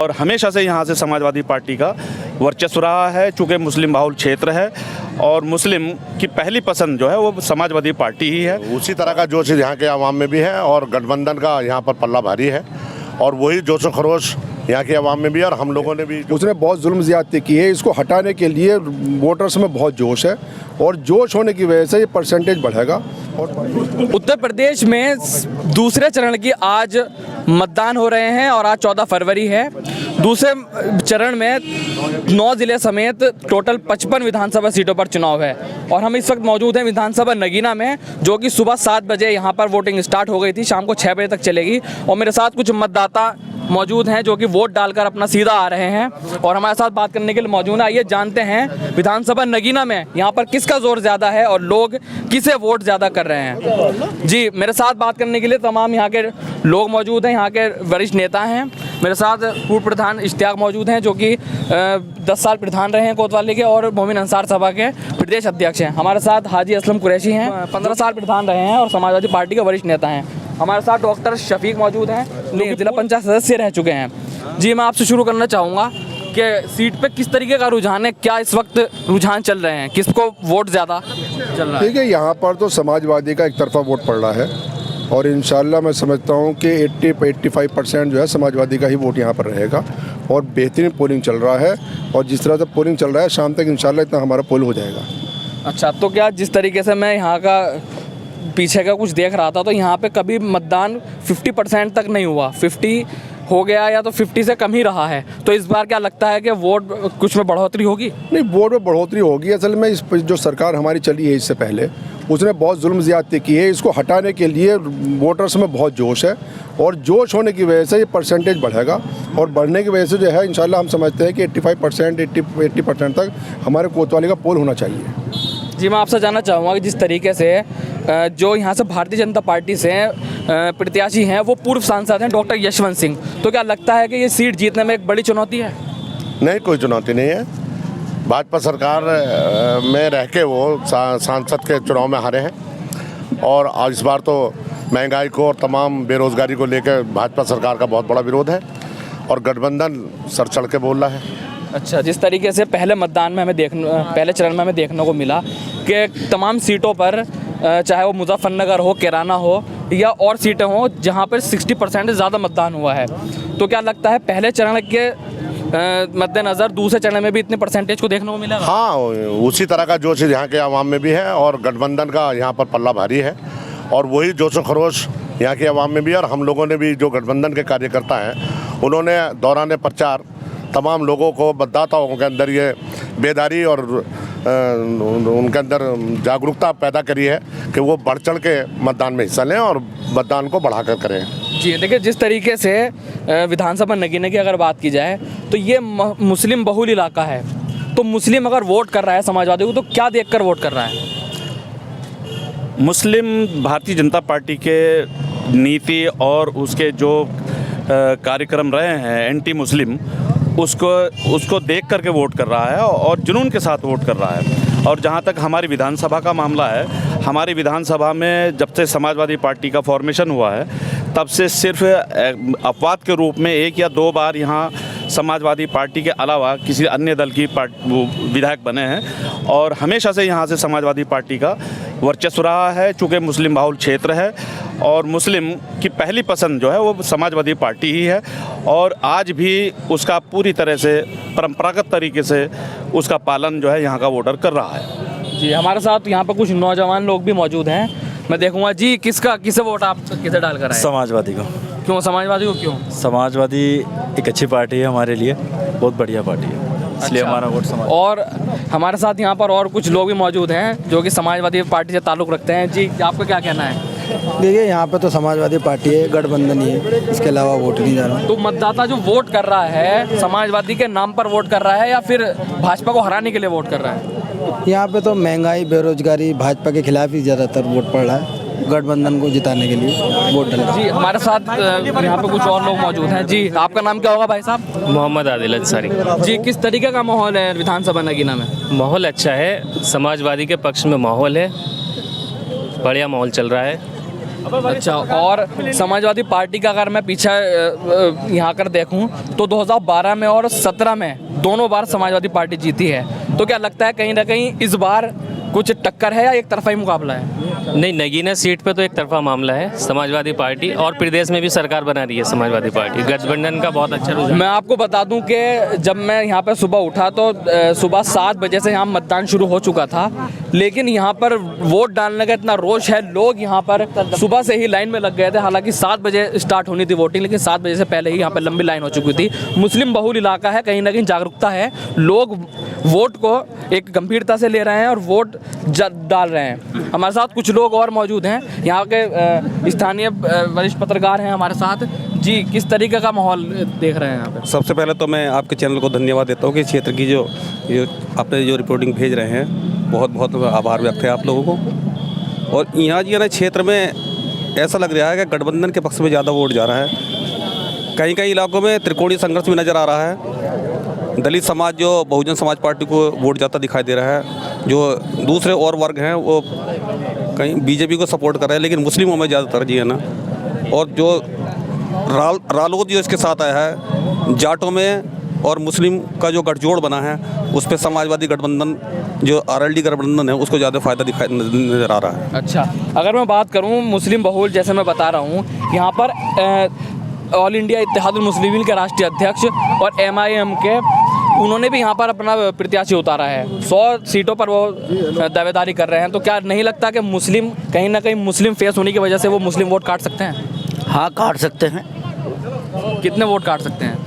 और हमेशा से यहाँ से समाजवादी पार्टी का वर्चस्व रहा है, चूँकि मुस्लिम बहुल क्षेत्र है और मुस्लिम की पहली पसंद जो है वो समाजवादी पार्टी ही है। उसी तरह का जोश यहाँ के आवाम में भी है और गठबंधन का यहाँ पर पल्ला भारी है और वही जोश व खरोश यहाँ के आवाम में भी है और हम लोगों ने भी। उसने बहुत जुल्म ज़्यादती की है, इसको हटाने के लिए वोटर्स में बहुत जोश है और जोश होने की वजह से ये परसेंटेज बढ़ेगा। और उत्तर प्रदेश में दूसरे चरण की आज मतदान हो रहे हैं और आज 14 फरवरी है। दूसरे चरण में 9 जिले समेत टोटल 55 विधानसभा सीटों पर चुनाव है और हम इस वक्त मौजूद हैं विधानसभा नगीना में, जो कि सुबह 7 बजे यहाँ पर वोटिंग स्टार्ट हो गई थी, शाम को 6 बजे तक चलेगी। और मेरे साथ कुछ मतदाता मौजूद हैं जो कि वोट डालकर अपना सीधा आ रहे हैं और हमारे साथ बात करने के लिए मौजूद है। आइए जानते हैं विधानसभा नगीना में यहाँ पर किसका जोर ज़्यादा है और लोग किसे वोट ज़्यादा कर रहे हैं। जी, मेरे साथ बात करने के लिए तमाम यहाँ के लोग मौजूद हैं, यहाँ के वरिष्ठ नेता हैं। मेरे साथ पूर्व प्रधान इश्तियाक मौजूद हैं जो कि 10 साल प्रधान रहे हैं कोतवाली के और मोमिन अंसार सभा के प्रदेश अध्यक्ष हैं। हमारे साथ हाजी असलम कुरैशी हैं, 15 साल प्रधान रहे हैं और समाजवादी पार्टी के वरिष्ठ नेता हैं। हमारे साथ डॉक्टर शफीक मौजूद हैं, जिला पंचायत सदस्य रह चुके हैं। जी, मैं आपसे शुरू करना चाहूँगा कि सीट पे किस तरीके का रुझान है, क्या इस वक्त रुझान चल रहे हैं, किसको वोट ज़्यादा चल रहा है? ठीक है, यहाँ पर तो समाजवादी का एक तरफा वोट पड़ रहा है और इंशाल्लाह मैं समझता हूँ कि 80-85% जो है समाजवादी का ही वोट यहाँ पर रहेगा और बेहतरीन पोलिंग चल रहा है और जिस तरह से पोलिंग चल रहा है शाम तक इंशाल्लाह इतना हमारा पोल हो जाएगा। अच्छा, तो क्या जिस तरीके से मैं यहाँ का पीछे का कुछ देख रहा था तो यहाँ पे कभी मतदान 50% तक नहीं हुआ, 50 हो गया या तो 50 से कम ही रहा है, तो इस बार क्या लगता है कि वोट कुछ में बढ़ोतरी होगी? नहीं, वोट में बढ़ोतरी होगी। असल में इस जो सरकार हमारी चली है इससे पहले उसने बहुत जुल्म ज़्यादती की है, इसको हटाने के लिए वोटर्स में बहुत जोश है और जोश होने की वजह से ये परसेंटेज बढ़ेगा और बढ़ने की वजह से जो है इंशाल्लाह हम समझते हैं कि 85% 80% तक हमारे कोतवाली का पोल होना चाहिए। जी, मैं आपसे जानना चाहूँगा कि जिस तरीके से जो यहाँ से भारतीय जनता पार्टी से प्रत्याशी हैं वो पूर्व सांसद हैं डॉक्टर यशवंत सिंह, तो क्या लगता है कि ये सीट जीतने में एक बड़ी चुनौती है? नहीं, कोई चुनौती नहीं है। भाजपा सरकार में रह के वो सांसद के चुनाव में हारे हैं और इस बार तो महंगाई को और तमाम बेरोज़गारी को लेकर भाजपा सरकार का बहुत बड़ा विरोध है और गठबंधन सर चढ़ के बोल रहा है। अच्छा, जिस तरीके से पहले मतदान में पहले चरण में हमें देखने को मिला कि तमाम सीटों पर चाहे वो मुजफ्फरनगर हो, कैराना हो या और सीटें हों जहां पर 60% से ज़्यादा मतदान हुआ है, तो क्या लगता है पहले चरण के मद्देनज़र दूसरे चरण में भी इतने परसेंटेज को देखने को मिला? हाँ, उसी तरह का जोश यहाँ के आवाम में भी है और गठबंधन का यहाँ पर पल्ला भारी है और वही जोश व खरोश यहाँ के आवाम में भी है और हम लोगों ने भी, जो गठबंधन के कार्यकर्ता हैं उन्होंने दौरान प्रचार तमाम लोगों को, मतदाताओं के अंदर ये बेदारी और उनके अंदर जागरूकता पैदा करी है कि वो बढ़ चढ़ के मतदान में हिस्सा लें और मतदान को बढ़ाकर करें। जी, देखिए जिस तरीके से विधानसभा नगीना की अगर बात की जाए तो ये मुस्लिम बहुल इलाका है, तो मुस्लिम अगर वोट कर रहा है समाजवादी को तो क्या देखकर वोट कर रहा है? मुस्लिम भारतीय जनता पार्टी के नीति और उसके जो कार्यक्रम रहे हैं एंटी मुस्लिम, उसको देख करके वोट कर रहा है और जुनून के साथ वोट कर रहा है। और जहाँ तक हमारी विधानसभा का मामला है, हमारी विधानसभा में जब से समाजवादी पार्टी का फॉर्मेशन हुआ है तब से सिर्फ अपवाद के रूप में 1 या 2 बार यहाँ समाजवादी पार्टी के अलावा किसी अन्य दल की विधायक बने हैं और हमेशा से यहाँ से समाजवादी पार्टी का वर्चस्व रहा है, चूँकि मुस्लिम बहुल क्षेत्र है और मुस्लिम की पहली पसंद जो है वो समाजवादी पार्टी ही है और आज भी उसका पूरी तरह से परंपरागत तरीके से उसका पालन जो है यहाँ का वोटर कर रहा है। जी, हमारे साथ यहाँ पर कुछ नौजवान लोग भी मौजूद हैं, मैं देखूँगा। जी, किसे वोट आप किसे डाल कर आए? समाजवादी को। क्यों समाजवादी को? क्यों? समाजवादी एक अच्छी पार्टी है हमारे लिए, बहुत बढ़िया पार्टी है, इसलिए हमारा वोट समाज। और हमारे साथ यहाँ पर और कुछ लोग भी मौजूद हैं जो कि समाजवादी पार्टी से ताल्लुक़ रखते हैं। जी, आपका क्या कहना है? देखिए, यहाँ पे तो समाजवादी पार्टी है, गठबंधन ही है, इसके अलावा वोट नहीं जा रहा। तो मतदाता जो वोट कर रहा है समाजवादी के नाम पर वोट कर रहा है या फिर भाजपा को हराने के लिए वोट कर रहा है? यहाँ पे तो महंगाई, बेरोजगारी, भाजपा के खिलाफ ही ज़्यादातर वोट पड़ रहा है, गठबंधन को जिताने के लिए वोट डाला। जी, हमारे साथ यहाँ पे कुछ और लोग मौजूद हैं। जी, आपका नाम क्या होगा भाई साहब? मोहम्मद आदिल अंसारी। जी, किस तरीके का माहौल है विधानसभा नगीना में? माहौल अच्छा है, समाजवादी के पक्ष में माहौल है, बढ़िया माहौल चल रहा है। अच्छा, और समाजवादी पार्टी का अगर मैं पीछे यहाँ कर देखूं तो 2012 में और 17 में दोनों बार समाजवादी पार्टी जीती है। तो क्या लगता है कहीं ना कहीं इस बार कुछ टक्कर है या एक तरफा ही मुकाबला है? नहीं, नगीना सीट पे तो एक तरफा मामला है समाजवादी पार्टी, और प्रदेश में भी सरकार बना रही है समाजवादी पार्टी। गठबंधन का बहुत अच्छा रुझान। मैं आपको बता दूं कि जब मैं यहाँ पर सुबह उठा तो सुबह 7 बजे से यहाँ मतदान शुरू हो चुका था, लेकिन यहाँ पर वोट डालने का इतना रोष है, लोग यहाँ पर सुबह से ही लाइन में लग गए थे। हालांकि 7 बजे स्टार्ट होनी थी वोटिंग, लेकिन 7 बजे से पहले ही यहाँ पर लंबी लाइन हो चुकी थी। मुस्लिम बहुल इलाका है, कहीं ना कहीं जागरूकता है, लोग वोट को एक गंभीरता से ले रहे हैं और वोट डाल रहे हैं। हमारे साथ कुछ लोग और मौजूद हैं, यहाँ के स्थानीय वरिष्ठ पत्रकार हैं हमारे साथ। जी, किस तरीके का माहौल देख रहे हैं यहाँ पे? सबसे पहले तो मैं आपके चैनल को धन्यवाद देता हूँ कि क्षेत्र की जो आपने जो रिपोर्टिंग भेज रहे हैं, बहुत बहुत आभार व्यक्त है आप लोगों को। और यहाँ जी ना क्षेत्र में ऐसा लग रहा है कि गठबंधन के पक्ष में ज़्यादा वोट जा रहा है। कई कई इलाकों में त्रिकोणीय संघर्ष भी नज़र आ रहा है। दलित समाज जो बहुजन समाज पार्टी को वोट जाता दिखाई दे रहा है, जो दूसरे और वर्ग हैं वो कहीं बीजेपी को सपोर्ट कर रहे हैं, लेकिन मुस्लिमों में ज़्यादा तरजीह है ना। और जो रालोद जो इसके साथ आया है, जाटों में और मुस्लिम का जो गठजोड़ बना है, उस पर समाजवादी गठबंधन जो आरएलडी गठबंधन है उसको ज़्यादा फ़ायदा दिखाई नज़र आ रहा है। अच्छा, अगर मैं बात करूं मुस्लिम बहुल, जैसे मैं बता रहा हूं, यहाँ पर ऑल इंडिया इत्तेहादुल मुस्लिमीन के राष्ट्रीय अध्यक्ष और MIM के उन्होंने भी यहाँ पर अपना प्रत्याशी उतारा है। 100 सीटों पर वो दावेदारी कर रहे हैं। तो क्या नहीं लगता कि मुस्लिम कहीं ना कहीं मुस्लिम फेस होने की वजह से वो मुस्लिम वोट काट सकते हैं? हाँ, काट सकते हैं। कितने वोट काट सकते हैं?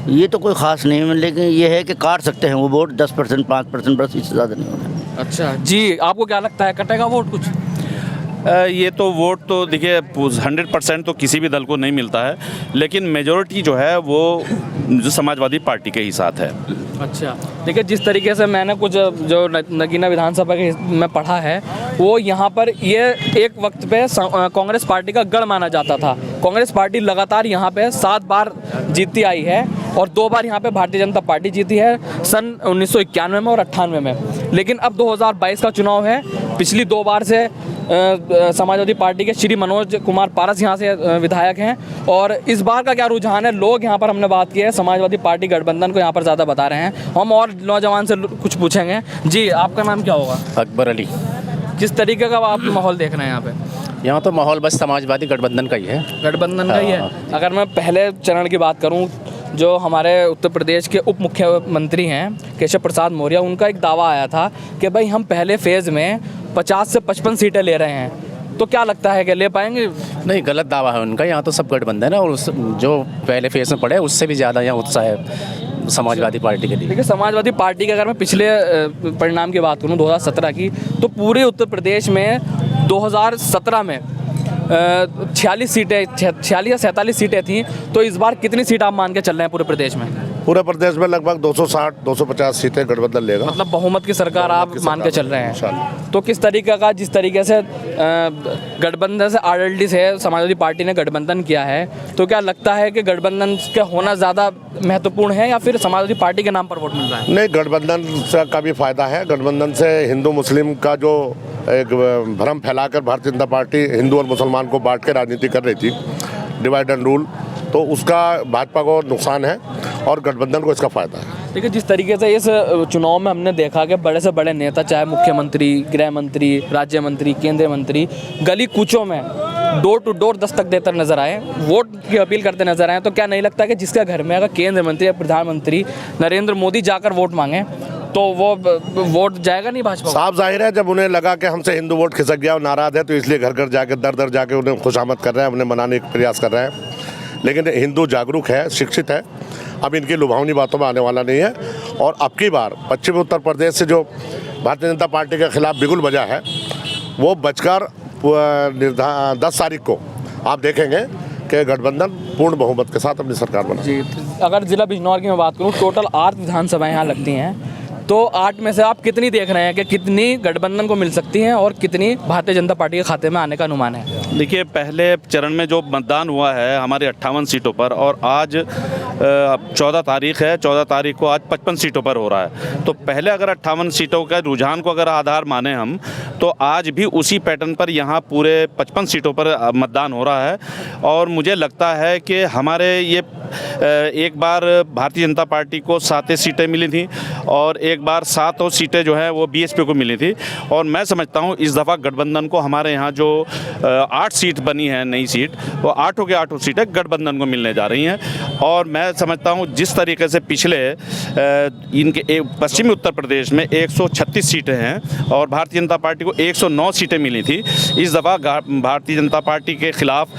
ये तो कोई ख़ास नहीं है, लेकिन ये है कि काट सकते हैं वो वोट 10%, 5%, बस, इससे ज़्यादा नहीं होना। अच्छा जी, आपको क्या लगता है कटेगा वोट कुछ? ये तो वोट तो देखिए 100% तो किसी भी दल को नहीं मिलता है, लेकिन मेजॉरिटी जो है वो जो समाजवादी पार्टी के ही साथ है। अच्छा, देखिए जिस तरीके से मैंने कुछ जो नगीना विधानसभा के में पढ़ा है, वो यहाँ पर ये एक वक्त पे कांग्रेस पार्टी का गढ़ माना जाता था। कांग्रेस पार्टी लगातार यहाँ पे 7 बार जीतती आई है और 2 बार यहाँ पे भारतीय जनता पार्टी जीती है, सन 1991 में और 98 में। लेकिन अब 2022 का चुनाव है, पिछली 2 बार से समाजवादी पार्टी के श्री मनोज कुमार पारस यहाँ से विधायक हैं। और इस बार का क्या रुझान है? लोग यहाँ पर हमने बात की है, समाजवादी पार्टी गठबंधन को यहाँ पर ज़्यादा बता रहे हैं। हम और नौजवान से कुछ पूछेंगे। जी, आपका नाम क्या होगा? अकबर अली। किस तरीके का आप माहौल देख रहे हैं यहाँ पे? यहाँ तो माहौल बस समाजवादी गठबंधन का ही है। गठबंधन का ही है। अगर मैं पहले चरण की बात करूँ, जो हमारे उत्तर प्रदेश के उप मुख्यमंत्री हैं केशव प्रसाद मौर्य, उनका एक दावा आया था कि भाई हम पहले फेज़ में 50 से 55 सीटें ले रहे हैं। तो क्या लगता है कि ले पाएंगे? नहीं, गलत दावा है उनका। यहाँ तो सब गठबंधन है और जो पहले फेज में पड़े उससे भी ज़्यादा यहाँ उत्साह है समाजवादी पार्टी के लिए। देखिए, समाजवादी पार्टी की अगर मैं पिछले परिणाम की बात करूँ 2017 की, तो पूरे उत्तर प्रदेश में 2017 में 46 सीटें, 46 या 47 सीटें थी। तो इस बार कितनी सीट आप मान के चल रहे हैं पूरे प्रदेश में? पूरे प्रदेश में लगभग 260, 250 सीटें गठबंधन लेगा। मतलब बहुमत की सरकार आप मान के चल रहे हैं। तो किस तरीके का, जिस तरीके से गठबंधन से आरएलडी से समाजवादी पार्टी ने गठबंधन किया है, तो क्या लगता है कि गठबंधन का होना ज़्यादा महत्वपूर्ण है या फिर समाजवादी पार्टी के नाम पर वोट मिल रहा है? नहीं, गठबंधन से का भी फायदा है। गठबंधन से हिंदू मुस्लिम का जो एक भ्रम फैलाकर भारतीय जनता पार्टी हिंदू और मुसलमान को बांट के राजनीति कर रही थी, डिवाइड एंड रूल, तो उसका भाजपा को नुकसान है और गठबंधन को इसका फायदा है। देखिए, जिस तरीके से इस चुनाव में हमने देखा कि बड़े से बड़े नेता, चाहे मुख्यमंत्री, गृह मंत्री, राज्य मंत्री, केंद्रीय मंत्री, गली कूचों में डोर टू डोर दस्तक देकर नजर आए, वोट की अपील करते नजर आए। तो क्या नहीं लगता कि जिसका घर में अगर केंद्रीय मंत्री या प्रधानमंत्री नरेंद्र मोदी जाकर वोट मांगे तो वो वोट जाएगा नहीं भाजपा? साफ जाहिर है, जब उन्हें लगा कि हमसे हिंदू वोट खिसक गया और नाराज है, तो इसलिए घर घर जाके दर दर जाके उन्हें खुशामद कर रहे हैं, उन्हें मनाने का प्रयास कर रहे हैं। लेकिन हिंदू जागरूक है, शिक्षित है, अब इनकी लुभावनी बातों में आने वाला नहीं है। और अब की बार पश्चिमी उत्तर प्रदेश से जो भारतीय जनता पार्टी के खिलाफ बिगुल बजा है, वो बचकर 10 तारीख को आप देखेंगे कि गठबंधन पूर्ण बहुमत के साथ अपनी सरकार बना। जी, अगर जिला बिजनौर की मैं बात करूँ, टोटल 8 विधानसभाएं यहाँ लगती हैं, तो 8 में से आप कितनी देख रहे हैं कि कितनी गठबंधन को मिल सकती हैं और कितनी भारतीय जनता पार्टी के खाते में आने का अनुमान है? देखिए, पहले चरण में जो मतदान हुआ है हमारे 58 सीटों पर, और आज 14 तारीख है, 14 तारीख को आज 55 सीटों पर हो रहा है। तो पहले अगर 58 सीटों का रुझान को अगर आधार माने हम, तो आज भी उसी पैटर्न पर यहाँ पूरे 55 सीटों पर मतदान हो रहा है। और मुझे लगता है कि हमारे ये एक बार भारतीय जनता पार्टी को 7 सीटें मिली थी और एक बार 7 सीटें जो है वो बीएसपी को मिली थी। और मैं समझता हूँ इस दफ़ा गठबंधन को हमारे यहाँ जो 8 सीट बनी है, नई सीट, वो 8 के 8 सीटें गठबंधन को मिलने जा रही हैं। और मैं समझता हूँ जिस तरीके से पिछले इनके पश्चिमी उत्तर प्रदेश में 136 सीटें हैं और भारतीय जनता पार्टी को 109 सीटें मिली थी, इस दफ़ा भारतीय जनता पार्टी के ख़िलाफ़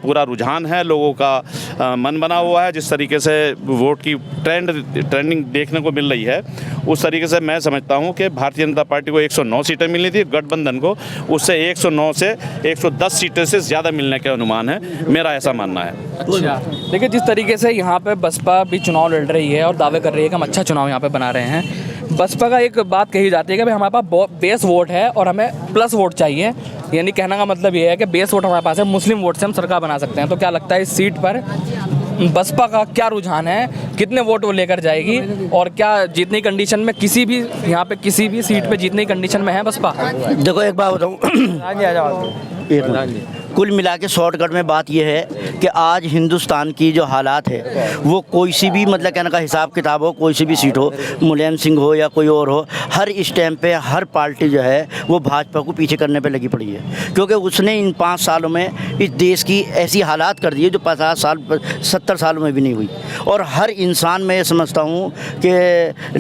पूरा रुझान है, लोगों का मन बना हुआ है। जिस तरीके से वोट की ट्रेंडिंग देखने को मिल रही है, उस तरीके से मैं समझता हूं कि भारतीय जनता पार्टी को 109 सीटें मिली थी, गठबंधन को उससे 109 से 110 सीटें से ज़्यादा मिलने के अनुमान है, मेरा ऐसा मानना है। अच्छा, देखिए जिस तरीके से यहाँ पे बसपा भी चुनाव लड़ रही है और दावे कर रही है कि हम अच्छा चुनाव यहाँ पे बना रहे हैं, बसपा का एक बात कही जाती है कि भाई हमारे पास बेस वोट है और हमें प्लस वोट चाहिए। यानी कहने का मतलब ये है कि बेस वोट हमारे पास है, मुस्लिम वोट से हम सरकार बना सकते हैं। तो क्या लगता है इस सीट पर बसपा का क्या रुझान है, कितने वोट वो लेकर जाएगी और क्या जीतने की कंडीशन में किसी भी यहाँ पे किसी भी सीट पे जीतने की कंडीशन में है बसपा? देखो एक बात बताऊँ, कुल मिला के शॉर्टकट में बात यह है कि आज हिंदुस्तान की जो हालात है वो कोई सी भी मतलब कहने का हिसाब किताब हो, कोई सी भी सीट हो, मुलायम सिंह हो या कोई और हो, हर इस टाइम पे हर पार्टी जो है वो भाजपा को पीछे करने पे लगी पड़ी है। क्योंकि उसने इन 5 सालों में इस देश की ऐसी हालात कर दी है जो 50 साल 70 सालों में भी नहीं हुई। और हर इंसान में समझता हूँ कि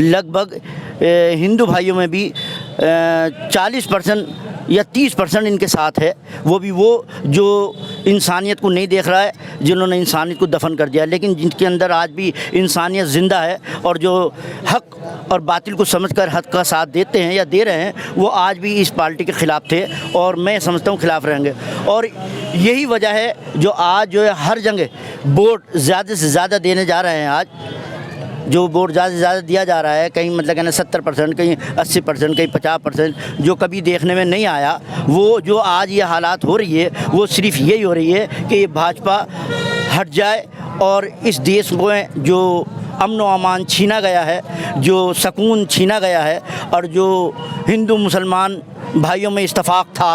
लगभग हिंदू भाइयों में भी 40% या 30% इनके साथ है, वो भी वो जो इंसानियत को नहीं देख रहा है, जिन्होंने इंसानियत को दफन कर दिया, लेकिन जिनके अंदर आज भी इंसानियत ज़िंदा है और जो हक और बातिल को समझकर हक का साथ देते हैं या दे रहे हैं, वो आज भी इस पार्टी के ख़िलाफ़ थे और मैं समझता हूँ ख़िलाफ़ रहेंगे। और यही वजह है जो आज जो है हर जगह वोट ज़्यादा से ज़्यादा देने जा रहे हैं। आज जो वोट ज़्यादा से ज़्यादा दिया जा रहा है, कहीं मतलब कहना 70%, कहीं 80%, कहीं 50%, जो कभी देखने में नहीं आया, वो जो आज ये हालात हो रही है वो सिर्फ यही हो रही है कि ये भाजपा हट जाए और इस देश में जो अमन व अमान छीना गया है, जो सुकून छीना गया है और जो हिंदू मुसलमान भाइयों में इत्तेफाक था,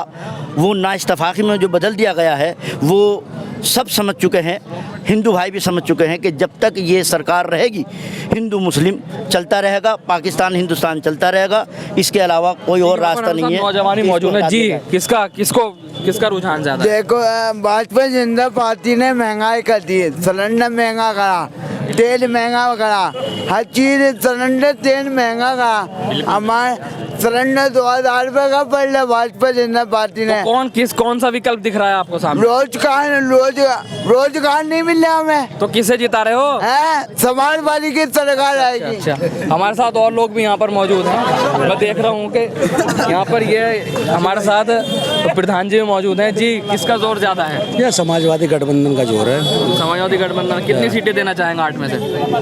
वो ना इत्तेफाकी में जो बदल दिया गया है, वो सब समझ चुके हैं। हिंदू भाई भी समझ चुके हैं कि जब तक ये सरकार रहेगी हिंदू मुस्लिम चलता रहेगा, पाकिस्तान हिंदुस्तान चलता रहेगा, इसके अलावा कोई और रास्ता नहीं है। नौजवानी मौजूद है जी, किसका रुझान ज़्यादा? देखो, भाजपा जनता पार्टी ने महंगाई कर दी, सिलेंडर महंगा करा, तेल महंगा करा, हर चीज़ सिलेंडर तेल महंगा करा। हमारे सिलेंडर 2000 रुपये का पड़ रहा है भाजपा जनता पार्टी ने। तो कौन सा विकल्प दिख रहा है आपको सामने? रोजगार नहीं मिल रहा हमें। तो किसे जिता रहे हो? समाजवादी की सरकार आएगी। अच्छा, हमारे साथ और लोग भी यहाँ पर मौजूद हैं। मैं देख रहा हूँ कि यहाँ पर ये हमारे साथ प्रधान जी मौजूद हैं। जी, किसका जोर ज़्यादा है? यह समाजवादी गठबंधन का जोर है। समाजवादी गठबंधन कितनी सीटें देना चाहेंगे 8 में से?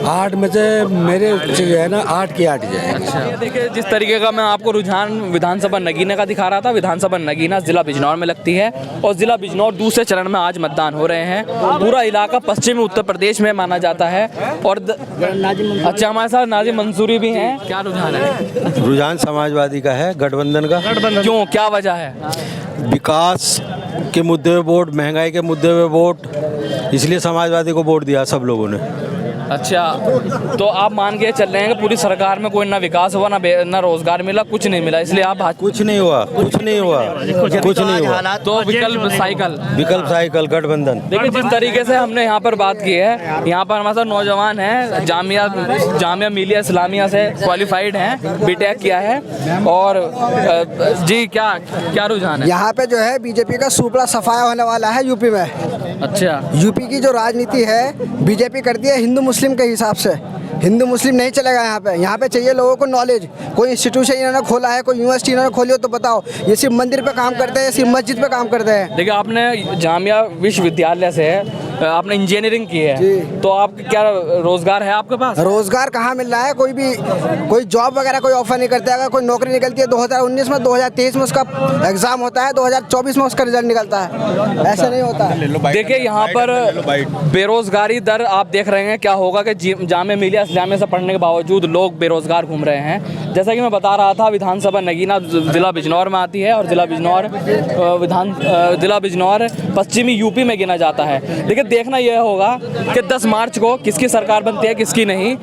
8 में से मेरे जो है ना 8 की 8 जाए। अच्छा, देखिए जिस तरीके का मैं आपको रुझान विधानसभा नगीना का दिखा रहा था, विधानसभा नगीना जिला बिजनौर में लगती है और जिला बिजनौर दूसरे चरण में आज मतदान हो रहे हैं। पूरा इलाका पश्चिमी उत्तर प्रदेश में माना जाता है। और अच्छा, हमारे साथ नाजिम मंसूरी भी हैं। क्या रुझान है? रुझान समाजवादी का है, गठबंधन का। क्यों, क्या वजह है? विकास के मुद्दे पे वोट, महंगाई के मुद्दे पे वोट, इसलिए समाजवादी को वोट दिया सब लोगों ने। अच्छा, तो आप मान के चल रहे हैं कि पूरी सरकार में कोई ना विकास हुआ, ना रोजगार मिला, कुछ नहीं मिला, इसलिए आप कुछ नहीं हुआ। तो विकल्प साइकिल गठबंधन। देखिए जिस तरीके से हमने यहाँ पर बात की है, यहाँ पर हमारे साथ नौजवान हैं, जामिया मिलिया इस्लामिया से क्वालिफाइड हैं, बीटेक किया है। और जी, क्या रुझान है? यहाँ पे जो है बीजेपी का सुपड़ा सफाया होने वाला है यूपी में। अच्छा, यूपी की जो राजनीति है बीजेपी करती है हिंदू मुस्लिम मुस्लिम के हिसाब से। हिंदू मुस्लिम नहीं चलेगा यहाँ पे चाहिए लोगों को नॉलेज। कोई इंस्टीट्यूशन इन्होंने खोला है, कोई यूनिवर्सिटी इन्होंने खोली हो तो बताओ। ये सिर्फ मंदिर पे काम करते हैं, सिर्फ मस्जिद पे काम करते हैं। देखिए, आपने जामिया विश्वविद्यालय से आपने इंजीनियरिंग की है, तो आप क्या रोजगार है आपके पास? रोजगार कहाँ मिल रहा है? कोई जॉब वगैरह कोई ऑफर नहीं करते। अगर कोई नौकरी निकलती है 2019 में, 2023 में उसका एग्जाम होता है, 2024 में उसका रिजल्ट निकलता है। ऐसा नहीं होता है। देखिए, यहाँ पर बेरोजगारी दर आप देख रहे हैं क्या होगा कि जामिया मिलिया इस्लामिया से पढ़ने के बावजूद लोग बेरोजगार घूम रहे हैं। जैसा कि मैं बता रहा था, विधानसभा नगीना जिला बिजनौर में आती है और जिला बिजनौर पश्चिमी यूपी में गिना जाता है। लेकिन देखना यह होगा कि 10 मार्च को किसकी सरकार बनती है, किसकी नहीं।